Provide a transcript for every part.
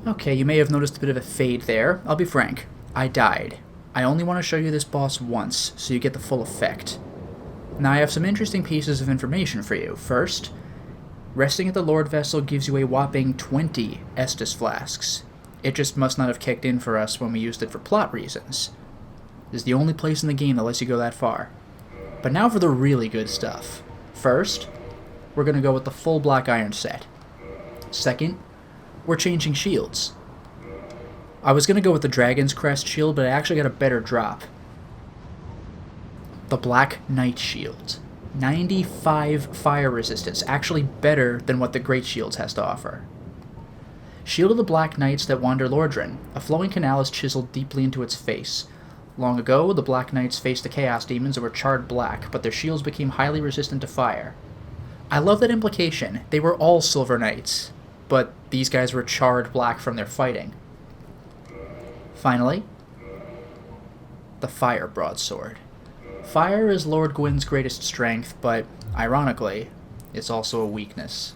Okay, you may have noticed a bit of a fade there. I'll be frank. I died. I only want to show you this boss once, so you get the full effect. Now I have some interesting pieces of information for you. First, resting at the Lord Vessel gives you a whopping 20 Estus flasks. It just must not have kicked in for us when we used it for plot reasons. This is the only place in the game that lets you go that far. But now for the really good stuff. First, we're going to go with the full Black Iron set. Second, we're changing shields. I was going to go with the Dragon's Crest shield, but I actually got a better drop. The Black Knight shield. 95 fire resistance, actually better than what the Great Shields has to offer. Shield of the Black Knights that wander Lordran. A flowing canal is chiseled deeply into its face. Long ago, the Black Knights faced the Chaos Demons and were charred black, but their shields became highly resistant to fire. I love that implication. They were all Silver Knights, but these guys were charred black from their fighting. Finally, the Fire Broadsword. Fire is Lord Gwyn's greatest strength, but, ironically, it's also a weakness.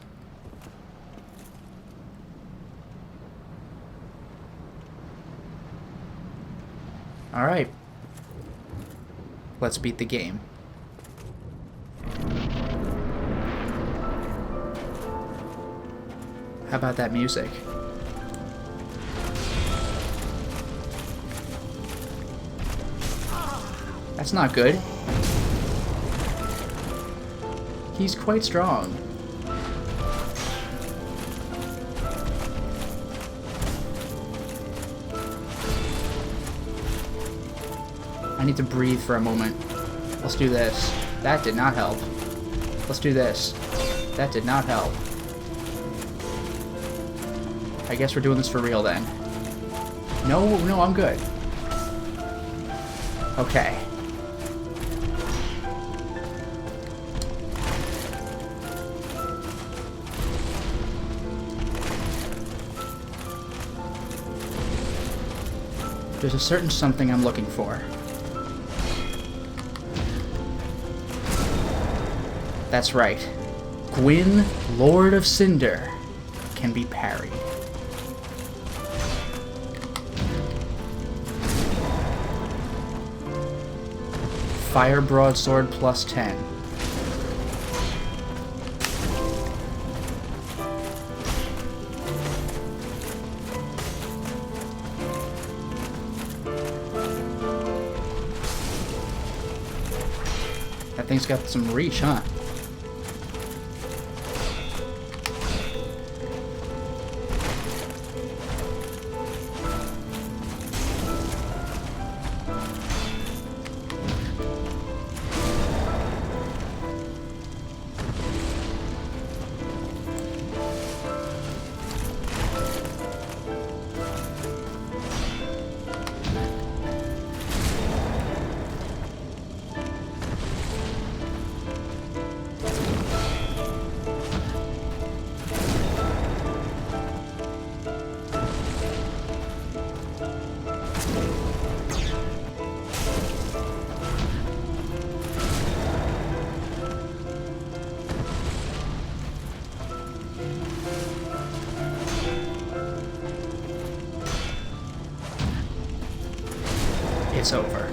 Alright. Let's beat the game. How about that music? That's not good. He's quite strong. I need to breathe for a moment. Let's do this. That did not help. Let's do this. That did not help. I guess we're doing this for real then. No, I'm good. Okay. There's a certain something I'm looking for. That's right. Gwyn, Lord of Cinder, can be parried. Fire Broadsword plus 10. That thing's got some reach, huh? It's over.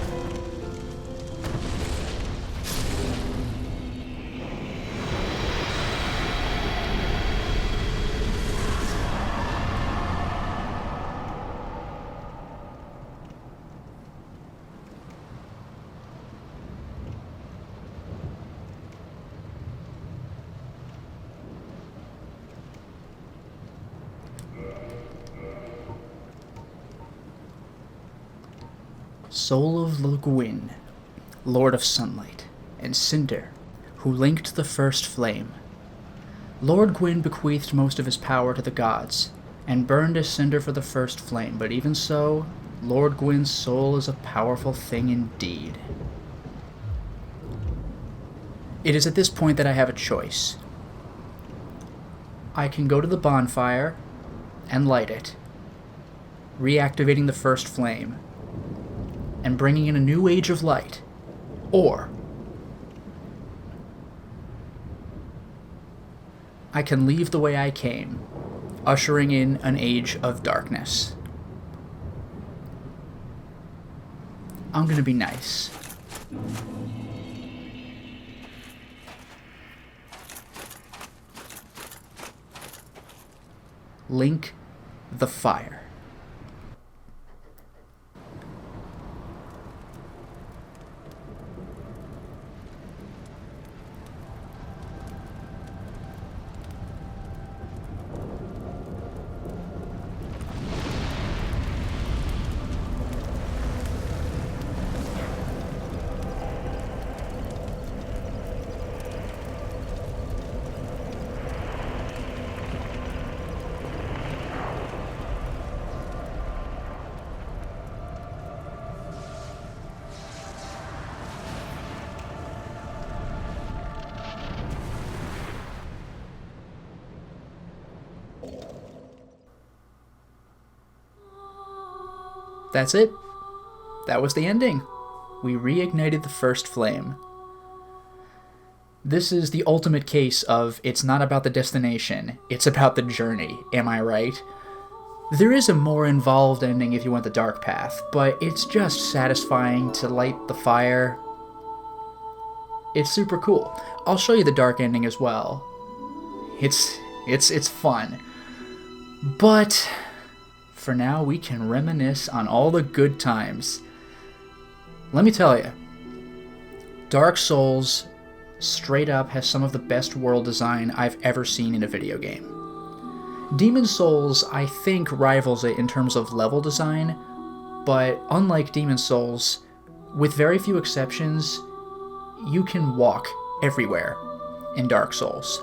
Soul of Gwyn, Lord of Sunlight, and Cinder, who linked the first flame. Lord Gwyn bequeathed most of his power to the gods, and burned as cinder for the first flame, but even so, Lord Gwyn's soul is a powerful thing indeed. It is at this point that I have a choice. I can go to the bonfire and light it, reactivating the first flame, and bringing in a new age of light, or I can leave the way I came, ushering in an age of darkness. I'm gonna be nice. Link the Fire. That's it. That was the ending. We reignited the first flame. This is the ultimate case of it's not about the destination, it's about the journey, am I right? There is a more involved ending if you want the dark path, but it's just satisfying to light the fire. It's super cool. I'll show you the dark ending as well. It's fun. But for now, we can reminisce on all the good times. Let me tell you, Dark Souls straight up has some of the best world design I've ever seen in a video game. Demon's Souls, I think, rivals it in terms of level design, but unlike Demon's Souls, with very few exceptions, you can walk everywhere in Dark Souls.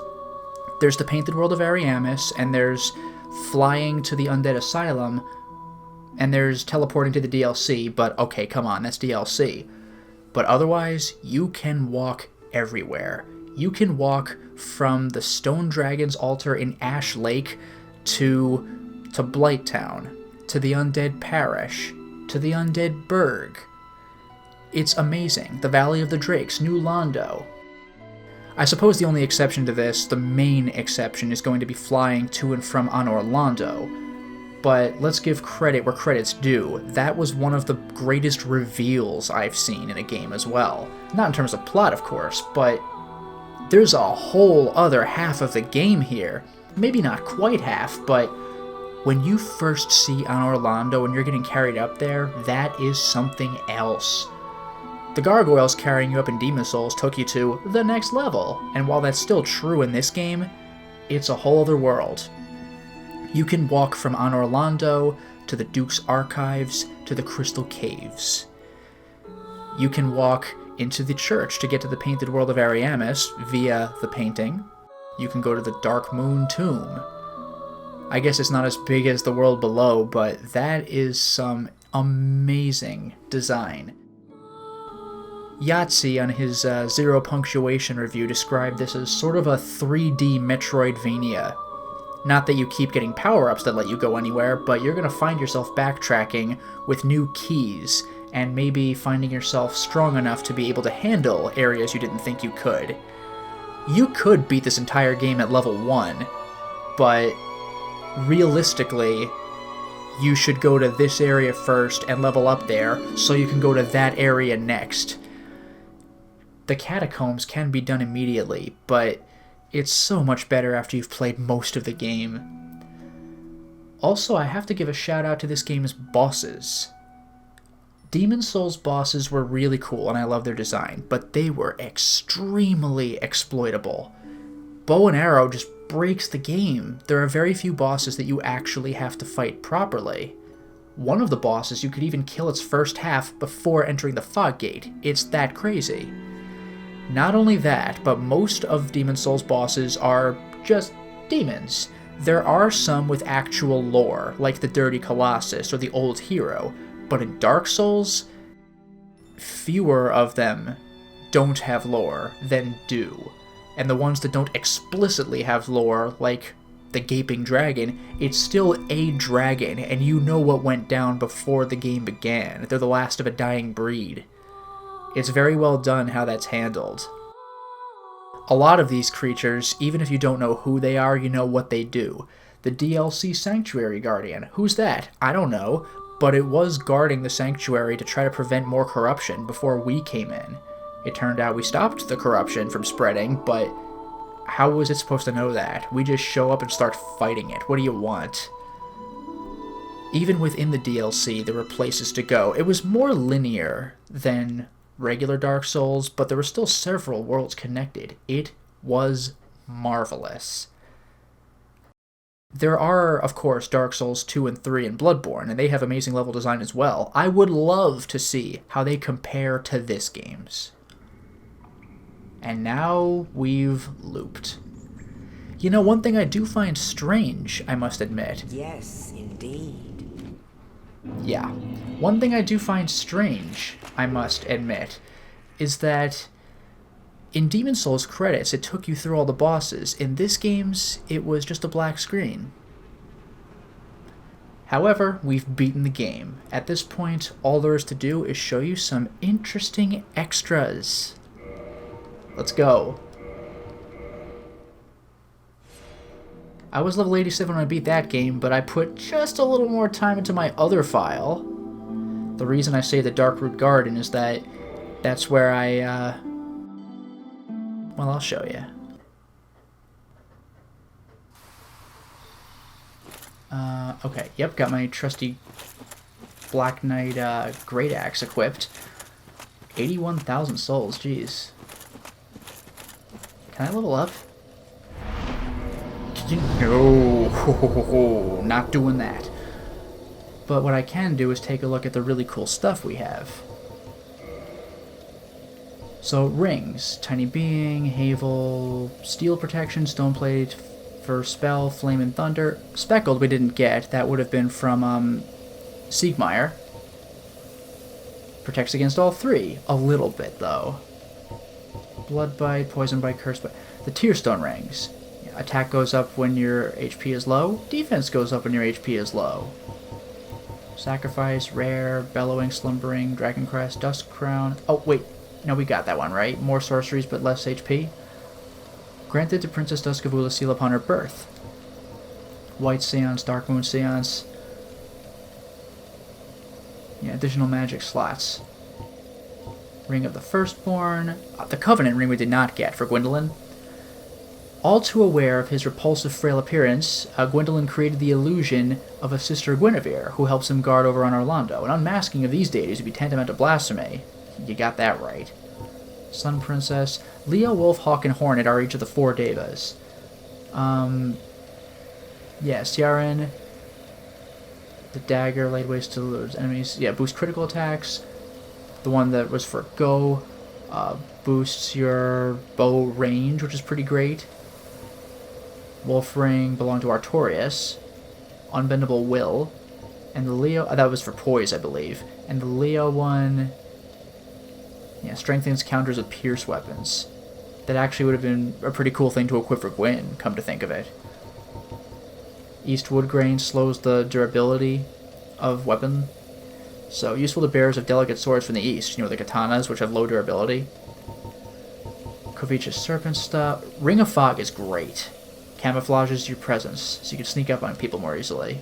There's the Painted World of Ariamis, and there's flying to the Undead Asylum, and there's teleporting to the DLC, but okay, come on, that's DLC. But otherwise, you can walk everywhere. You can walk from the Stone Dragon's altar in Ash Lake to Blighttown, to the Undead Parish, to the Undead Burg. It's amazing. The Valley of the Drakes, New Londo. I suppose the only exception to this, the main exception, is going to be flying to and from Anor Londo. But let's give credit where credit's due. That was one of the greatest reveals I've seen in a game as well. Not in terms of plot, of course, but there's a whole other half of the game here. Maybe not quite half, but when you first see Anor Londo and you're getting carried up there, that is something else. The gargoyles carrying you up in Demon's Souls took you to the next level, and while that's still true in this game, it's a whole other world. You can walk from Anor Londo to the Duke's Archives to the Crystal Caves. You can walk into the church to get to the Painted World of Ariamis via the painting. You can go to the Dark Moon Tomb. I guess it's not as big as the world below, but that is some amazing design. Yahtzee, on his Zero Punctuation review, described this as sort of a 3D Metroidvania. Not that you keep getting power-ups that let you go anywhere, but you're going to find yourself backtracking with new keys, and maybe finding yourself strong enough to be able to handle areas you didn't think you could. You could beat this entire game at level 1, but realistically, you should go to this area first and level up there, so you can go to that area next. The catacombs can be done immediately, but it's so much better after you've played most of the game. Also, I have to give a shout out to this game's bosses. Demon's Souls bosses were really cool and I love their design, but they were extremely exploitable. Bow and arrow just breaks the game. There are very few bosses that you actually have to fight properly. One of the bosses you could even kill its first half before entering the fog gate. It's that crazy. Not only that, but most of Demon's Souls bosses are just demons. There are some with actual lore, like the Dirty Colossus or the Old Hero, but in Dark Souls, fewer of them don't have lore than do. And the ones that don't explicitly have lore, like the Gaping Dragon, it's still a dragon, and you know what went down before the game began. They're the last of a dying breed. It's very well done how that's handled. A lot of these creatures, even if you don't know who they are, you know what they do. the DLC Sanctuary Guardian. Who's that? I don't know, but it was guarding the Sanctuary to try to prevent more corruption before we came in. It turned out we stopped the corruption from spreading, but how was it supposed to know that? We just show up and start fighting it. What do you want? Even within the DLC, there were places to go. It was more linear than regular Dark Souls, but there were still several worlds connected. It was marvelous. There are, of course, Dark Souls 2 and 3 and Bloodborne, and they have amazing level design as well. I would love to see how they compare to this game's. And now we've looped. You know, one thing I do find strange, I must admit. Yes, indeed. Yeah. One thing I do find strange, I must admit, is that in Demon Souls credits, it took you through all the bosses. In this game's, it was just a black screen. However, we've beaten the game. At this point, all there is to do is show you some interesting extras. Let's go. I was level 87 when I beat that game, but I put just a little more time into my other file. The reason I say the Darkroot Garden is that that's where well, I'll show you. Okay, yep, got my trusty Black Knight Great Axe equipped. 81,000 souls, jeez. Can I level up? No, not doing that. But what I can do is take a look at the really cool stuff we have. So, rings, Tiny Being, Havel, Steel Protection, Stone Plate for Spell, Flame and Thunder. Speckled we didn't get, that would have been from Siegmeyer. Protects against all three, a little bit though. Blood Bite, Poison Bite, Curse Bite. The Tearstone rings. Attack goes up when your HP is low. Defense goes up when your HP is low. Sacrifice, Rare, Bellowing, Slumbering, Dragon Crest, Dusk Crown. Oh, wait. No, we got that one, right? More sorceries, but less HP. Granted to Princess Duskavula Seal upon her birth. White Seance, Dark Moon Seance. Yeah, additional magic slots. Ring of the Firstborn. The Covenant ring we did not get for Gwendolyn. All too aware of his repulsive, frail appearance, Gwendolyn created the illusion of a sister Guinevere, who helps him guard over on Orlando. An unmasking of these deities would be tantamount to blasphemy. You got that right. Sun Princess. Leo, Wolf, Hawk, and Hornet are each of the 4 devas. Yeah, Ciaran. The dagger laid waste to lose enemies. Yeah, boost critical attacks. The one that was for Go boosts your bow range, which is pretty great. Wolf Ring belonged to Artorias. Unbendable Will. And the Leo... that was for Poise, I believe. And the Leo one... yeah, strengthens counters with Pierce weapons. That actually would have been a pretty cool thing to equip for Gwyn, come to think of it. East Woodgrain slows the durability of weapon. So, useful to bearers of delicate swords from the east. You know, the katanas, which have low durability. Kovich's Serpent Staff. Ring of Fog is great. Camouflages your presence, so you can sneak up on people more easily.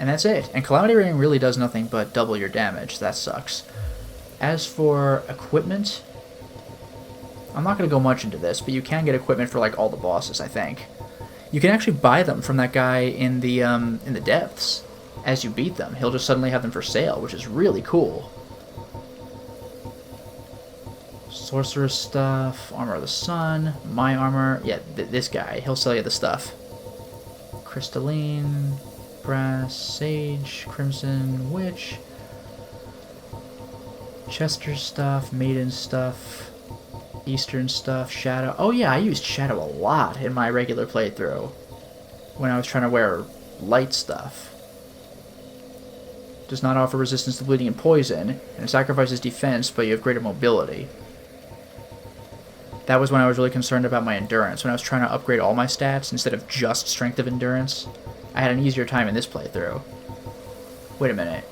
And that's it. And Calamity Ring really does nothing but double your damage. That sucks. As for equipment, I'm not going to go much into this, but you can get equipment for like all the bosses, I think. You can actually buy them from that guy in the depths. As you beat them, he'll just suddenly have them for sale, which is really cool. Sorcerer's stuff, Armor of the Sun, my armor. Yeah, this guy, he'll sell you the stuff. Crystalline, Brass, Sage, Crimson Witch, Chester stuff, Maiden stuff, Eastern stuff, Shadow. Oh yeah, I used Shadow a lot in my regular playthrough when I was trying to wear light stuff. Does not offer resistance to bleeding and poison, and it sacrifices defense, but you have greater mobility. That was when I was really concerned about my endurance, when I was trying to upgrade all my stats instead of just strength of endurance. I had an easier time in this playthrough. Wait a minute.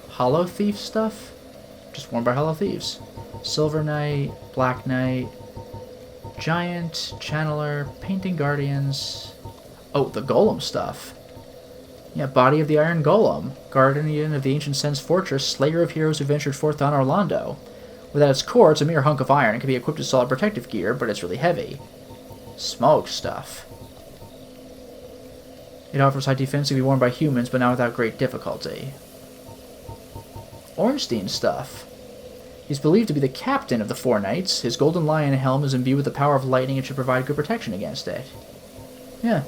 Hollow Thief stuff? Just worn by Hollow Thieves. Silver Knight, Black Knight, Giant, Channeler, Painting Guardians. Oh, the golem stuff. Yeah, body of the Iron Golem, guardian of the ancient Sen's fortress, slayer of heroes who ventured forth on Orlando. Without its core, it's a mere hunk of iron. It can be equipped with solid protective gear, but it's really heavy. Smoke stuff. It offers high defense to be worn by humans, but not without great difficulty. Ornstein stuff. He's believed to be the captain of the Four Knights. His golden lion helm is imbued with the power of lightning and should provide good protection against it. Yeah.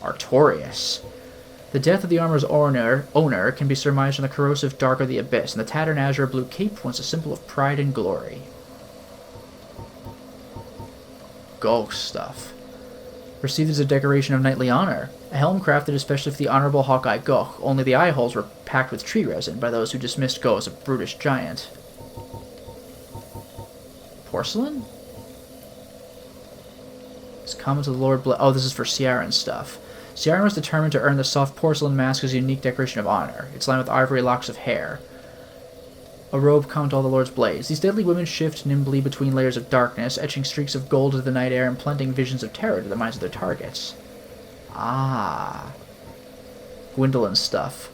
Artorias. The death of the armor's owner can be surmised from the corrosive dark of the abyss, and the tattered azure blue cape once a symbol of pride and glory. Ghost stuff. Received as a decoration of knightly honor. A helm crafted especially for the honorable Hawkeye Goch, only the eye holes were packed with tree resin by those who dismissed Goh as a brutish giant. Porcelain? It's common to the Lord oh, this is for Ciaran stuff. Ciaran was determined to earn the soft porcelain mask as a unique decoration of honor. It's lined with ivory locks of hair. A robe common to all the Lord's blades. These deadly women shift nimbly between layers of darkness, etching streaks of gold into the night air and planting visions of terror to the minds of their targets. Ah. Gwendolyn stuff.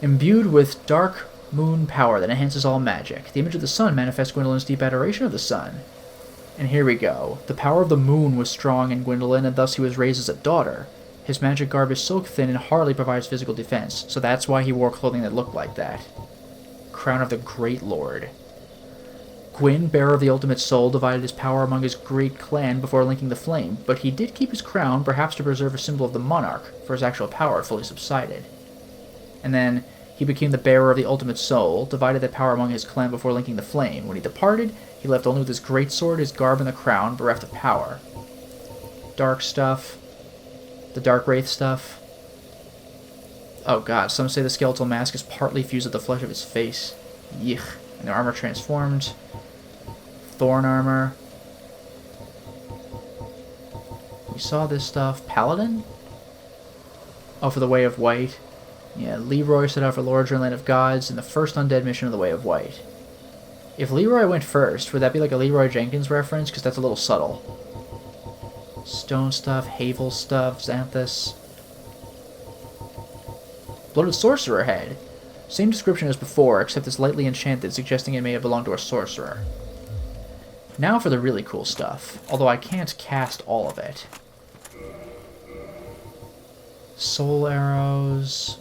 Imbued with dark moon power that enhances all magic. The image of the sun manifests Gwendolyn's deep adoration of the sun. And here we go. The power of the moon was strong in Gwendolyn, and thus he was raised as a daughter. His magic garb is so thin and hardly provides physical defense, so that's why he wore clothing that looked like that. Crown of the Great Lord. Gwyn, bearer of the ultimate soul, divided his power among his great clan before linking the flame, but he did keep his crown, perhaps to preserve a symbol of the monarch, for his actual power had fully subsided. And then he became the bearer of the ultimate soul, divided that power among his clan before linking the flame. When he departed, he left only with his great sword, his garb, and the crown, bereft of power. Dark stuff. The Dark Wraith stuff. Oh god, some say the skeletal mask is partly fused with the flesh of his face. Yuck. And their armor transformed. Thorn armor. We saw this stuff. Paladin? Oh, for the Way of White. Yeah, Leroy set out for Lordran Land of Gods in the first undead mission of the Way of White. If Leroy went first, would that be like a Leroy Jenkins reference? Because that's a little subtle. Stone stuff, Havel stuff, Xanthus. Bloated Sorcerer Head. Same description as before, except it's lightly enchanted, suggesting it may have belonged to a sorcerer. Now for the really cool stuff, although I can't cast all of it. Soul Arrows,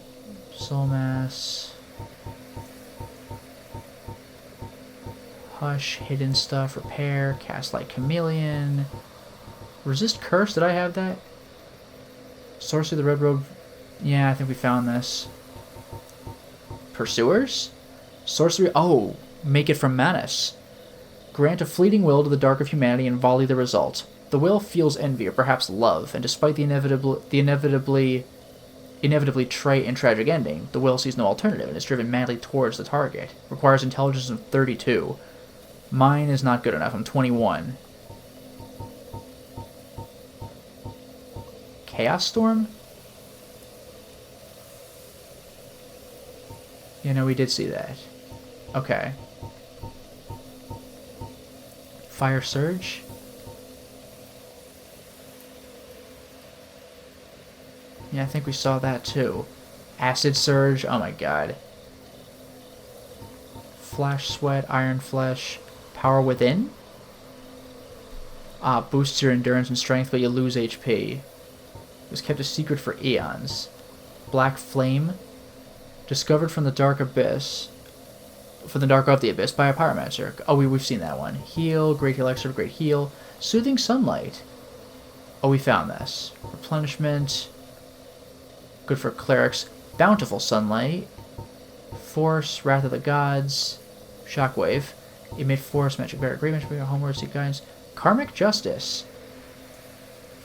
Soul Mass, Hush, Hidden Stuff, Repair, Cast Like Chameleon, Resist Curse, did I have that? Sorcery of the Red Robe, yeah, I think we found this. Pursuers? Sorcery, oh, Make It from Manus. Grant a fleeting will to the dark of humanity and volley the result. The will feels envy or perhaps love, and despite the inevitably trite and tragic ending, the will sees no alternative and is driven madly towards the target. Requires intelligence of 32. Mine is not good enough, I'm 21. Chaos Storm? Yeah, no, we did see that. Okay. Fire Surge? Yeah, I think we saw that too. Acid Surge, oh my god. Flash Sweat, Iron Flesh, Power Within? Ah, boosts your endurance and strength, but you lose HP. It was kept a secret for eons. Black Flame? Discovered from the dark abyss. From the dark of the abyss by a pyromancer. Oh, we've seen that one. Heal, Great Elixir of Great Heal. Soothing Sunlight. Oh, we found this. Replenishment. Good for clerics. Bountiful Sunlight. Force, Wrath of the Gods. Shockwave. Emit Force, Magic Barrier, Great Magic Barrier, Homeward, Seek Guidance. Karmic Justice.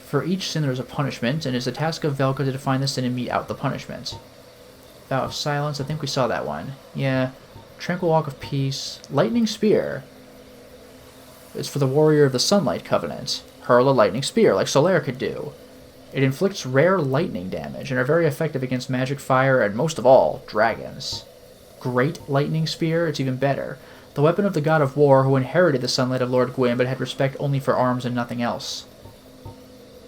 For each sin there is a punishment, and it is the task of Velka to define the sin and mete out the punishment. Vow of Silence, I think we saw that one. Yeah. Tranquil Walk of Peace. Lightning Spear. It's for the Warrior of the Sunlight Covenant. Hurl a lightning spear, like Solaire could do. It inflicts rare lightning damage, and are very effective against magic, fire, and most of all, dragons. Great Lightning Spear, it's even better. The weapon of the God of War, who inherited the sunlight of Lord Gwyn, but had respect only for arms and nothing else.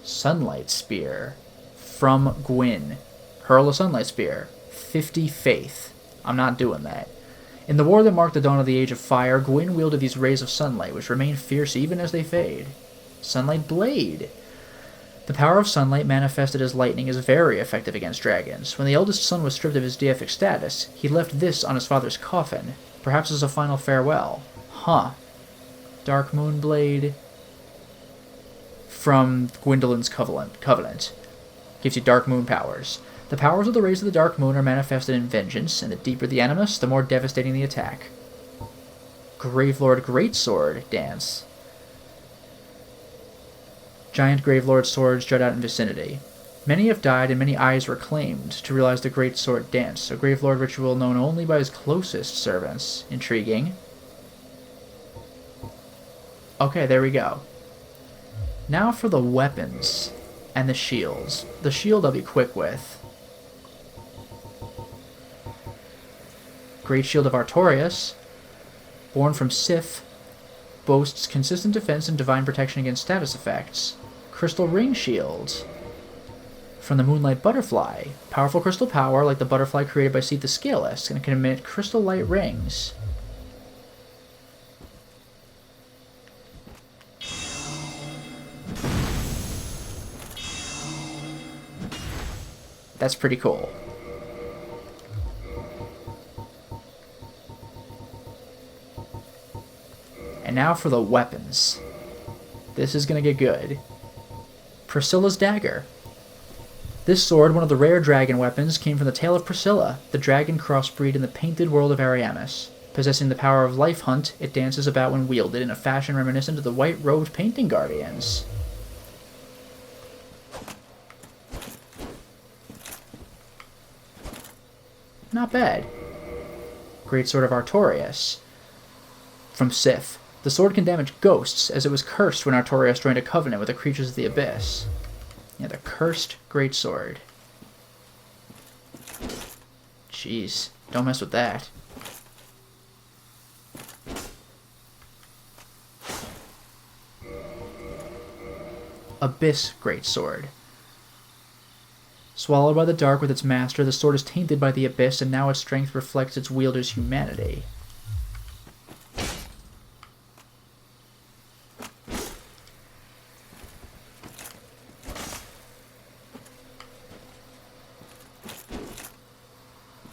Sunlight Spear from Gwyn. Hurl a Sunlight Spear. 50 faith. I'm not doing that. In the war that marked the dawn of the Age of Fire, Gwyn wielded these rays of sunlight, which remain fierce even as they fade. Sunlight Blade. The power of sunlight manifested as lightning is very effective against dragons. When the eldest son was stripped of his deific status, he left this on his father's coffin, perhaps as a final farewell. Huh. Dark Moon Blade from Gwendolyn's Covenant. Gives you Dark Moon powers. The powers of the rays of the Dark Moon are manifested in vengeance, and the deeper the animus, the more devastating the attack. Gravelord Greatsword Dance. Giant Gravelord swords jut out in vicinity. Many have died and many eyes were claimed to realize the Greatsword Dance, a Gravelord ritual known only by his closest servants. Intriguing. Okay, there we go. Now for the weapons and the shields. The shield I'll be quick with. Great Shield of Artorias, born from Sif, boasts consistent defense and divine protection against status effects. Crystal Ring Shield from the Moonlight Butterfly, powerful crystal power like the butterfly created by Seath the Scaleless, and can emit crystal light rings. That's pretty cool. And now for the weapons. This is going to get good. Priscilla's Dagger. This sword, one of the rare dragon weapons, came from the tale of Priscilla, the dragon crossbreed in the painted world of Ariamis. Possessing the power of Life Hunt, it dances about when wielded in a fashion reminiscent of the white-robed painting guardians. Not bad. Great Sword of Artorias from Sif. The sword can damage ghosts, as it was cursed when Artorias joined a covenant with the creatures of the Abyss. Yeah, the cursed greatsword. Jeez, don't mess with that. Abyss Greatsword. Swallowed by the dark with its master, the sword is tainted by the Abyss, and now its strength reflects its wielder's humanity.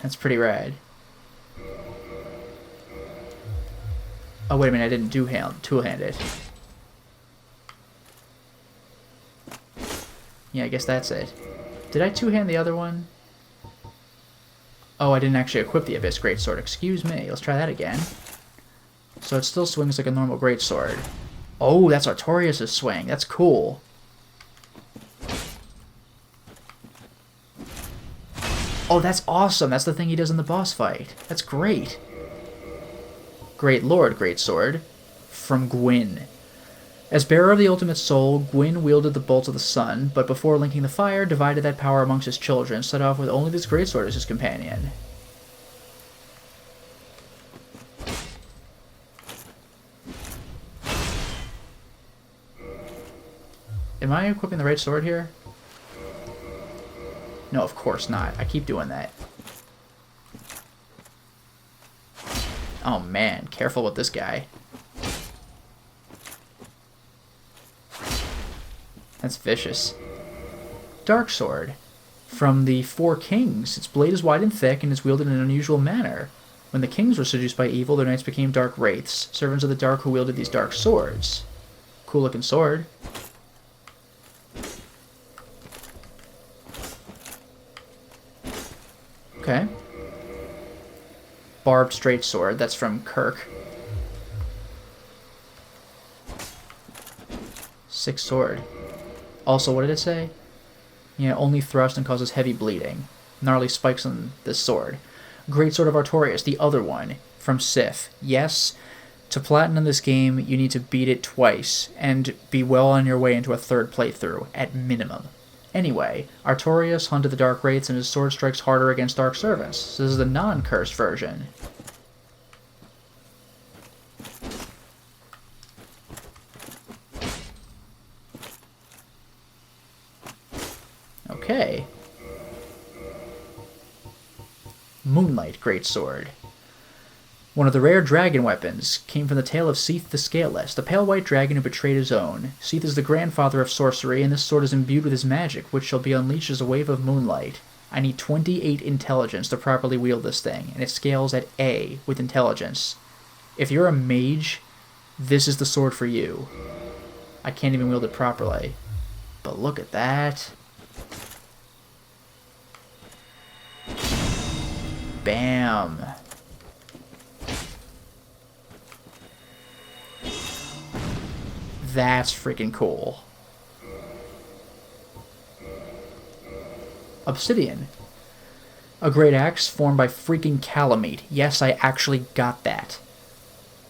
That's pretty rad. Oh, wait a minute, I didn't two-hand it. Yeah, I guess that's it. Did I two-hand the other one? Oh, I didn't actually equip the Abyss Greatsword. Excuse me. Let's try that again. So it still swings like a normal Greatsword. Oh, that's Artorias' swing. That's cool. Oh, that's awesome. That's the thing he does in the boss fight. That's great. Great Lord Greatsword from Gwyn. As bearer of the ultimate soul, Gwyn wielded the bolts of the sun, but before linking the fire, divided that power amongst his children, set off with only this greatsword as his companion. Am I equipping the right sword here? No, of course not. I keep doing that. Oh man, careful with this guy. That's vicious. Dark Sword. From the Four Kings. Its blade is wide and thick and is wielded in an unusual manner. When the kings were seduced by evil, their knights became dark wraiths, servants of the dark who wielded these dark swords. Cool looking sword. Okay. Barbed straight sword. That's from Kirk. 6 sword. Also, what did it say? Yeah, only thrust and causes heavy bleeding. Gnarly spikes on this sword. Great Sword of Artorias, the other one, from Sif. Yes, to platinum this game, you need to beat it twice, and be well on your way into a third playthrough, at minimum. Anyway, Artorias hunted the Dark Wraiths, and his sword strikes harder against Dark Servants. So this is the non-cursed version. Moonlight Greatsword. One of the rare dragon weapons came from the tale of Seath the Scaleless, the pale white dragon who betrayed his own. Seath is the grandfather of sorcery, and this sword is imbued with his magic, which shall be unleashed as a wave of moonlight. I need 28 intelligence to properly wield this thing, and it scales at A with intelligence. If you're a mage, this is the sword for you. I can't even wield it properly. But look at that. Bam. That's freaking cool. Obsidian. A great axe formed by freaking calamite. Yes, I actually got that.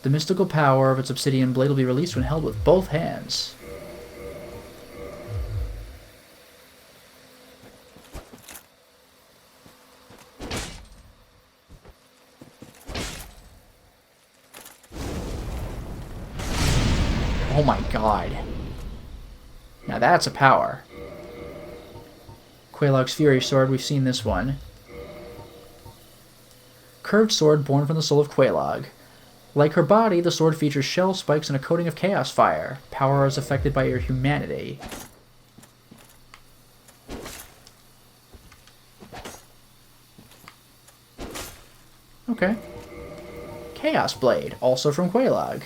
The mystical power of its obsidian blade will be released when held with both hands. Oh my god. Now that's a power. Quelaag's Fury Sword, we've seen this one. Curved sword born from the soul of Quelaag. Like her body, the sword features shell spikes and a coating of chaos fire. Power is affected by your humanity. Okay. Chaos Blade, also from Quelaag.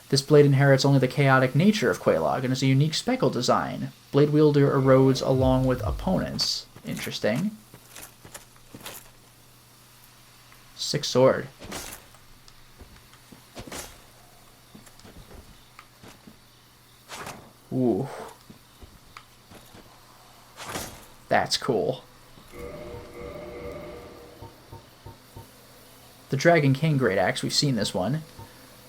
This blade inherits only the chaotic nature of Quelaag and is a unique speckle design. Blade wielder erodes along with opponents. Interesting. 6 sword. Ooh. That's cool. The Dragon King Great Axe, we've seen this one.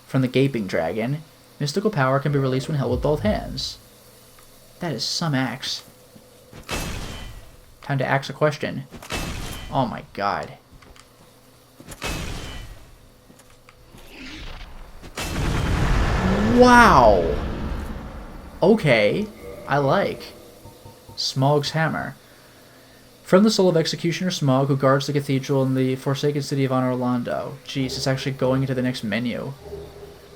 From the Gaping Dragon. Mystical power can be released when held with both hands. That is some axe. Time to axe a question. Oh my god. Wow! Okay, I like. Smaug's Hammer. From the soul of Executioner Smaug, who guards the cathedral in the forsaken city of Anor Londo. Jeez, it's actually going into the next menu.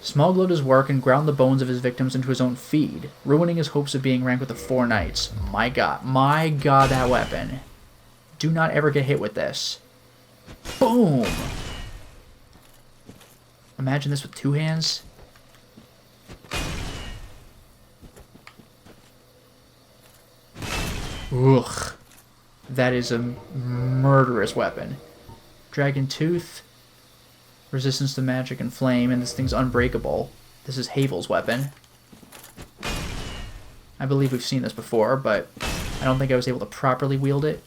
Smaug loved his work and ground the bones of his victims into his own feed, ruining his hopes of being ranked with the 4 knights. My god, that weapon. Do not ever get hit with this. Boom! Imagine this with 2 hands. Ugh. That is a murderous weapon. Dragon Tooth. Resistance to magic and flame, and this thing's unbreakable. This is Havel's weapon. I believe we've seen this before, but I don't think I was able to properly wield it.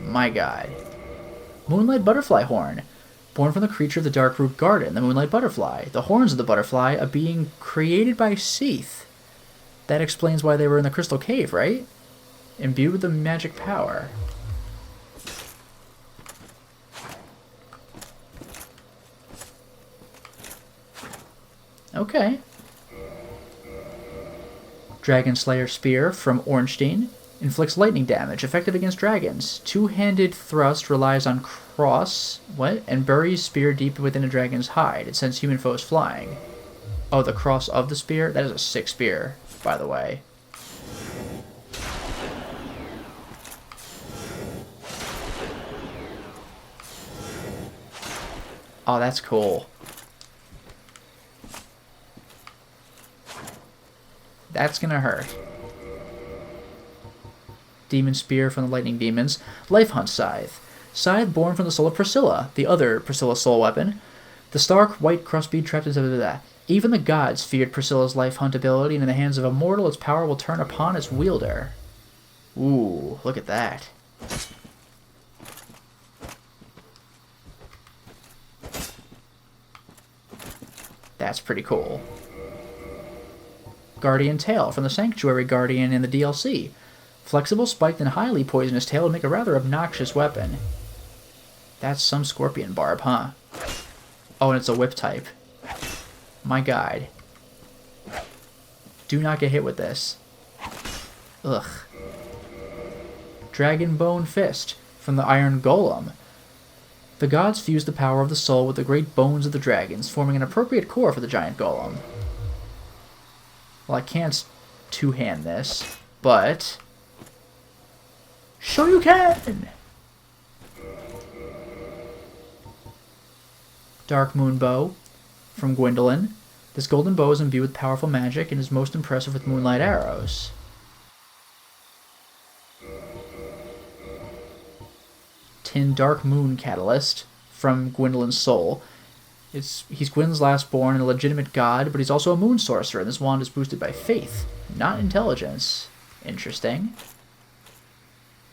My god. Moonlight Butterfly Horn. Born from the creature of the Darkroot Garden, the Moonlight Butterfly. The horns of the butterfly, a being created by Seath. That explains why they were in the Crystal Cave, right? Imbued with the magic power. Okay. Dragon Slayer Spear from Ornstein. Inflicts lightning damage, effective against dragons. Two-handed thrust relies on cross... What? And buries spear deep within a dragon's hide. It sends human foes flying. Oh, the cross of the spear? That is a sick spear, by the way. Oh, that's cool. That's gonna hurt. Demon Spear from the Lightning Demons. Life Hunt Scythe. Scythe born from the soul of Priscilla, the other Priscilla soul weapon. The stark white crossbead trapped into that. Even the gods feared Priscilla's Life Hunt ability, and in the hands of a mortal, its power will turn upon its wielder. Ooh, look at that. That's pretty cool. Guardian Tail from the Sanctuary Guardian in the DLC. Flexible, spiked, and highly poisonous tail would make a rather obnoxious weapon. That's some scorpion barb, huh? Oh, and it's a whip type. My god. Do not get hit with this. Ugh. Dragon Bone Fist from the Iron Golem. The gods fused the power of the soul with the great bones of the dragons, forming an appropriate core for the giant golem. Well, I can't two-hand this, but... sure you can! Dark Moon Bow from Gwendolyn. This golden bow is imbued with powerful magic and is most impressive with moonlight arrows. Tin Dark Moon Catalyst from Gwendolyn's Soul. He's Gwyn's last born and a legitimate god, but he's also a moon sorcerer, and this wand is boosted by faith, not intelligence. Interesting.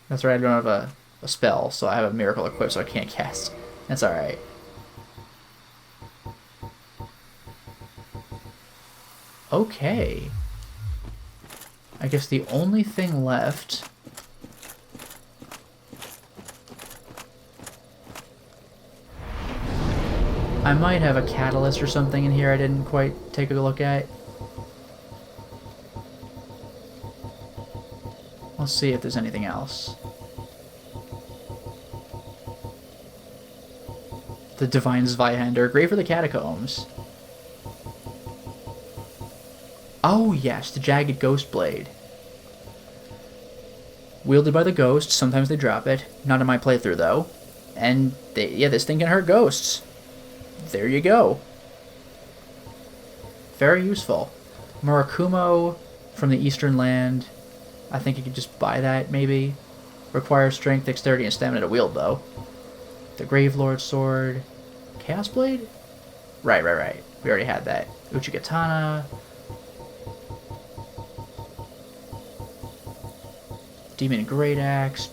That's right, I don't have a spell, so I have a miracle equipped, so I can't cast. That's alright. Okay. I guess the only thing left... I might have a catalyst or something in here I didn't quite take a look at. Let's see if there's anything else. The Divine Zweihander, great for the catacombs. Oh yes, the Jagged Ghost Blade. Wielded by the ghosts, sometimes they drop it. Not in my playthrough though. And yeah, this thing can hurt ghosts. There you go. Very useful. Murakumo from the Eastern Land. I think you could just buy that, maybe. Requires strength, dexterity, and stamina to wield, though. The Gravelord Sword. Chaos Blade? Right. We already had that. Uchigatana. Demon Great Axe.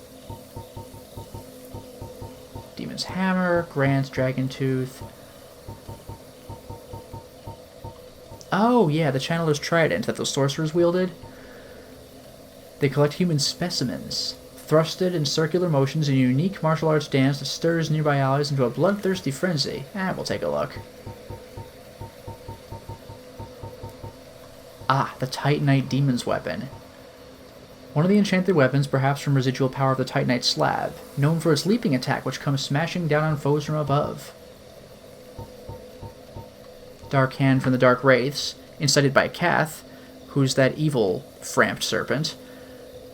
Demon's Hammer. Grant's Dragon Tooth. Oh, yeah, the Channeler's Trident that those sorcerers wielded. They collect human specimens, thrusted in circular motions in a unique martial arts dance that stirs nearby allies into a bloodthirsty frenzy. We'll take a look. Ah, the Titanite Demon's Weapon. One of the enchanted weapons, perhaps from residual power of the Titanite slab, known for its leaping attack which comes smashing down on foes from above. Dark Hand from the Dark Wraiths, incited by Kath, who's that evil, framped serpent.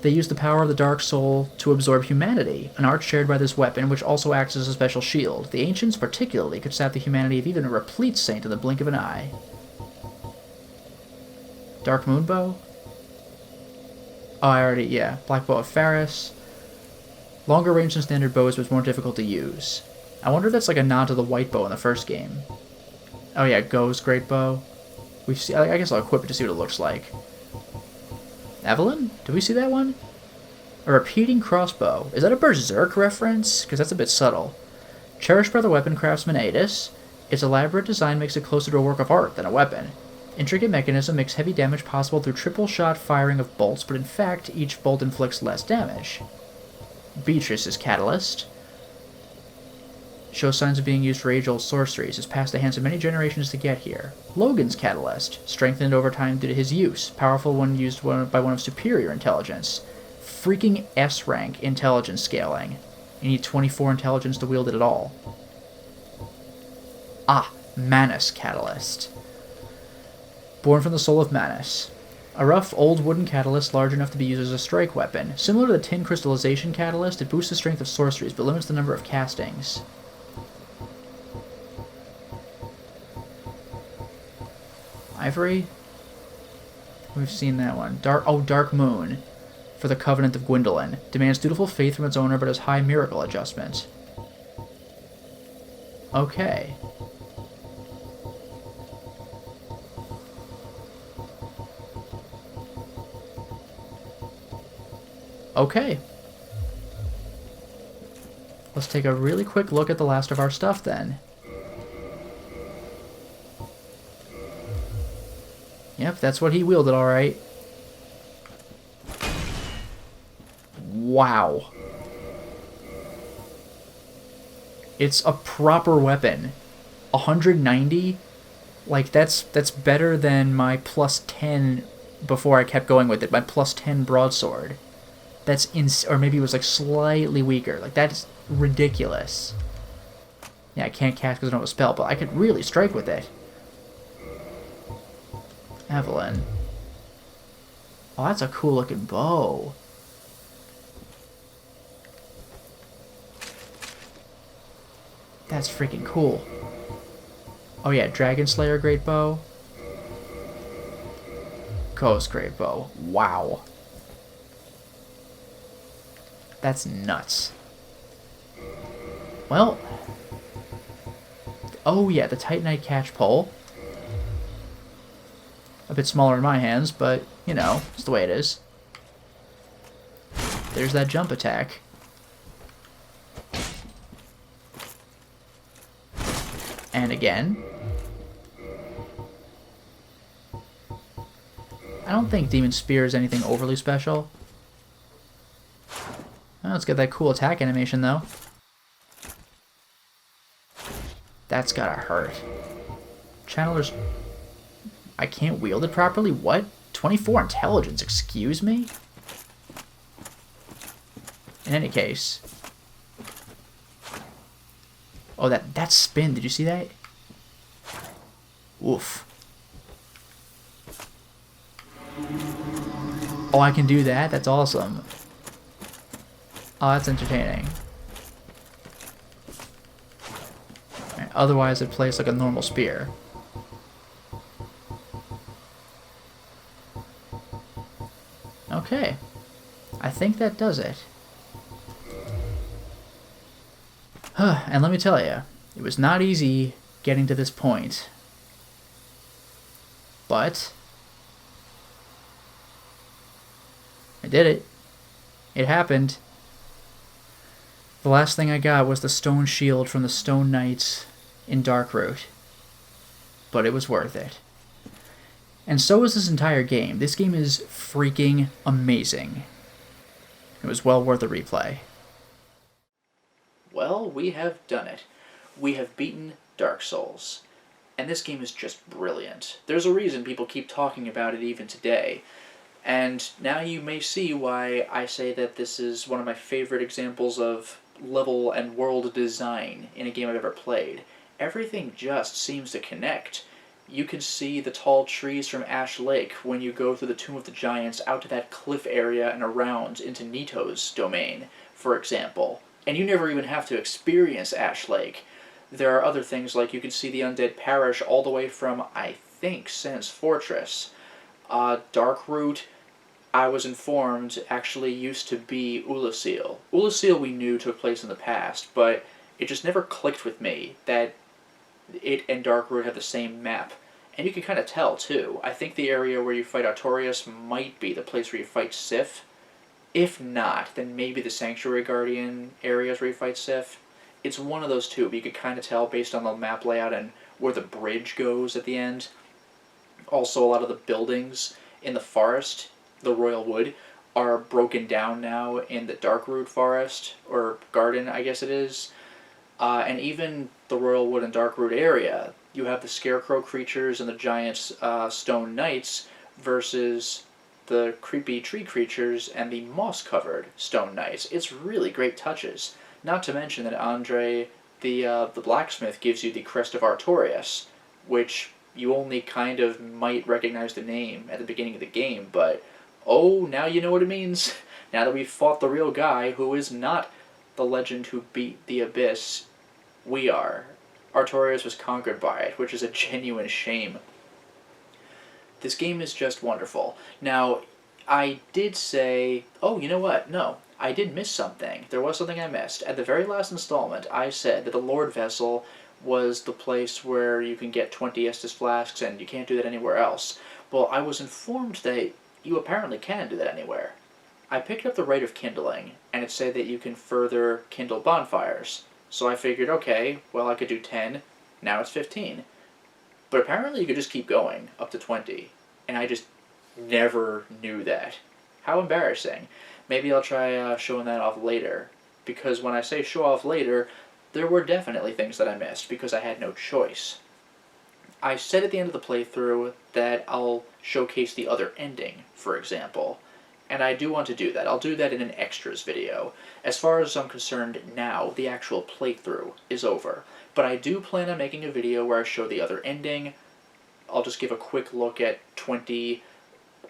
They use the power of the Dark Soul to absorb humanity, an art shared by this weapon, which also acts as a special shield. The ancients, particularly, could sap the humanity of even a replete saint in the blink of an eye. Dark Moon Bow? Oh, yeah. Black Bow of Faris. Longer range than standard bows, but more difficult to use. I wonder if that's like a nod to the white bow in the first game. Oh yeah, Go's Great Bow. I guess I'll equip it to see what it looks like. Evelyn? Did we see that one? A repeating crossbow. Is that a Berserk reference? Because that's a bit subtle. Cherished by the weapon craftsman Adis, its elaborate design makes it closer to a work of art than a weapon. Intricate mechanism makes heavy damage possible through triple shot firing of bolts, but in fact, each bolt inflicts less damage. Beatrice's Catalyst. Shows signs of being used for age-old sorceries. Has passed the hands of many generations to get here. Logan's Catalyst. Strengthened over time due to his use. Powerful when used by one of superior intelligence. Freaking S-rank intelligence scaling. You need 24 intelligence to wield it at all. Ah, Manus Catalyst. Born from the soul of Manus. A rough, old wooden catalyst large enough to be used as a strike weapon. Similar to the tin crystallization catalyst, it boosts the strength of sorceries, but limits the number of castings. Ivory? We've seen that one. Dark Moon. For the Covenant of Gwendolyn. Demands dutiful faith from its owner, but has high miracle adjustment. Okay. Okay. Let's take a really quick look at the last of our stuff then. Yep, that's what he wielded, alright. Wow. It's a proper weapon. 190? Like, that's better than my plus 10 before I kept going with it. My plus 10 broadsword. That's or maybe it was like slightly weaker. Like that's ridiculous. Yeah, I can't cast because I don't have a spell, but I could really strike with it. Evelyn. Oh, that's a cool looking bow. That's freaking cool. Oh yeah, Dragon Slayer Great Bow. Ghost Great Bow. Wow. That's nuts. Well. Oh yeah, the Titanite Catch Pole. A bit smaller in my hands, but, you know, it's the way it is. There's that jump attack. And again. I don't think Demon Spear is anything overly special. Well, let's get that cool attack animation, though. That's gotta hurt. Channeler's... I can't wield it properly? What? 24 intelligence, excuse me? In any case... Oh, that spin, did you see that? Oof. Oh, I can do that? That's awesome. Oh, that's entertaining. Right, otherwise, it plays like a normal spear. Okay. I think that does it. And let me tell you, it was not easy getting to this point. But I did it. It happened. The last thing I got was the stone shield from the Stone Knights in Darkroot. But it was worth it. And so is this entire game. This game is freaking amazing. It was well worth a replay. Well, we have done it. We have beaten Dark Souls. And this game is just brilliant. There's a reason people keep talking about it even today. And now you may see why I say that this is one of my favorite examples of level and world design in a game I've ever played. Everything just seems to connect. You can see the tall trees from Ash Lake when you go through the Tomb of the Giants out to that cliff area and around into Nito's domain, for example. And you never even have to experience Ash Lake. There are other things like you can see the Undead Parish all the way from, I think, Sen's Fortress. Darkroot, I was informed, actually used to be Ulasil. Ulasil we knew took place in the past, but it just never clicked with me that it and Darkroot have the same map. And you can kind of tell, too. I think the area where you fight Artorias might be the place where you fight Sif. If not, then maybe the Sanctuary Guardian areas where you fight Sif. It's one of those two, but you could kind of tell based on the map layout and where the bridge goes at the end. Also, a lot of the buildings in the forest, the Royal Wood, are broken down now in the Darkroot Forest, or Garden, I guess it is. And even the Royal Wood and Darkroot area, you have the Scarecrow creatures and the giant Stone Knights versus the creepy tree creatures and the moss-covered Stone Knights. It's really great touches. Not to mention that Andre, the blacksmith, gives you the Crest of Artorias, which you only kind of might recognize the name at the beginning of the game, but oh, now you know what it means. Now that we've fought the real guy who is not the legend who beat the Abyss, we are. Artorias was conquered by it, which is a genuine shame. This game is just wonderful. Now, I did say... Oh, you know what? No, I did miss something. There was something I missed. At the very last installment, I said that the Lord Vessel was the place where you can get 20 Estus Flasks, and you can't do that anywhere else. Well, I was informed that you apparently can do that anywhere. I picked up the Rite of Kindling, and it said that you can further kindle bonfires. So I figured, okay, well, I could do 10, now it's 15. But apparently you could just keep going, up to 20. And I just never knew that. How embarrassing. Maybe I'll try showing that off later. Because when I say show off later, there were definitely things that I missed, because I had no choice. I said at the end of the playthrough that I'll showcase the other ending, for example. And I do want to do that. I'll do that in an extras video. As far as I'm concerned now, the actual playthrough is over. But I do plan on making a video where I show the other ending. I'll just give a quick look at 20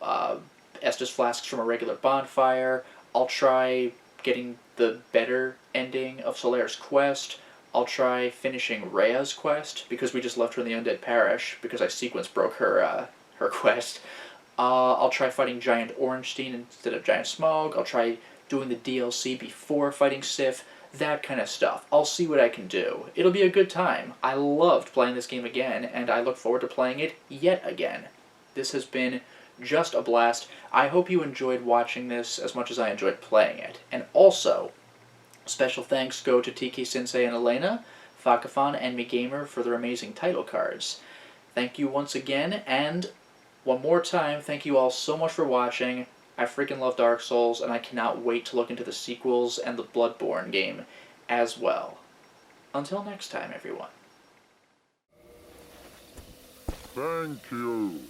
Estus flasks from a regular bonfire. I'll try getting the better ending of Solaire's quest. I'll try finishing Rhea's quest, because we just left her in the Undead Parish, because I sequence broke her quest. I'll try fighting Giant Orangestein instead of Giant Smog. I'll try doing the DLC before fighting Sif. That kind of stuff. I'll see what I can do. It'll be a good time. I loved playing this game again, and I look forward to playing it yet again. This has been just a blast. I hope you enjoyed watching this as much as I enjoyed playing it. And also, special thanks go to TK Sensei and Elena, Fakafan, and MeGamer for their amazing title cards. Thank you once again, and one more time, thank you all so much for watching. I freaking love Dark Souls, and I cannot wait to look into the sequels and the Bloodborne game as well. Until next time, everyone. Thank you.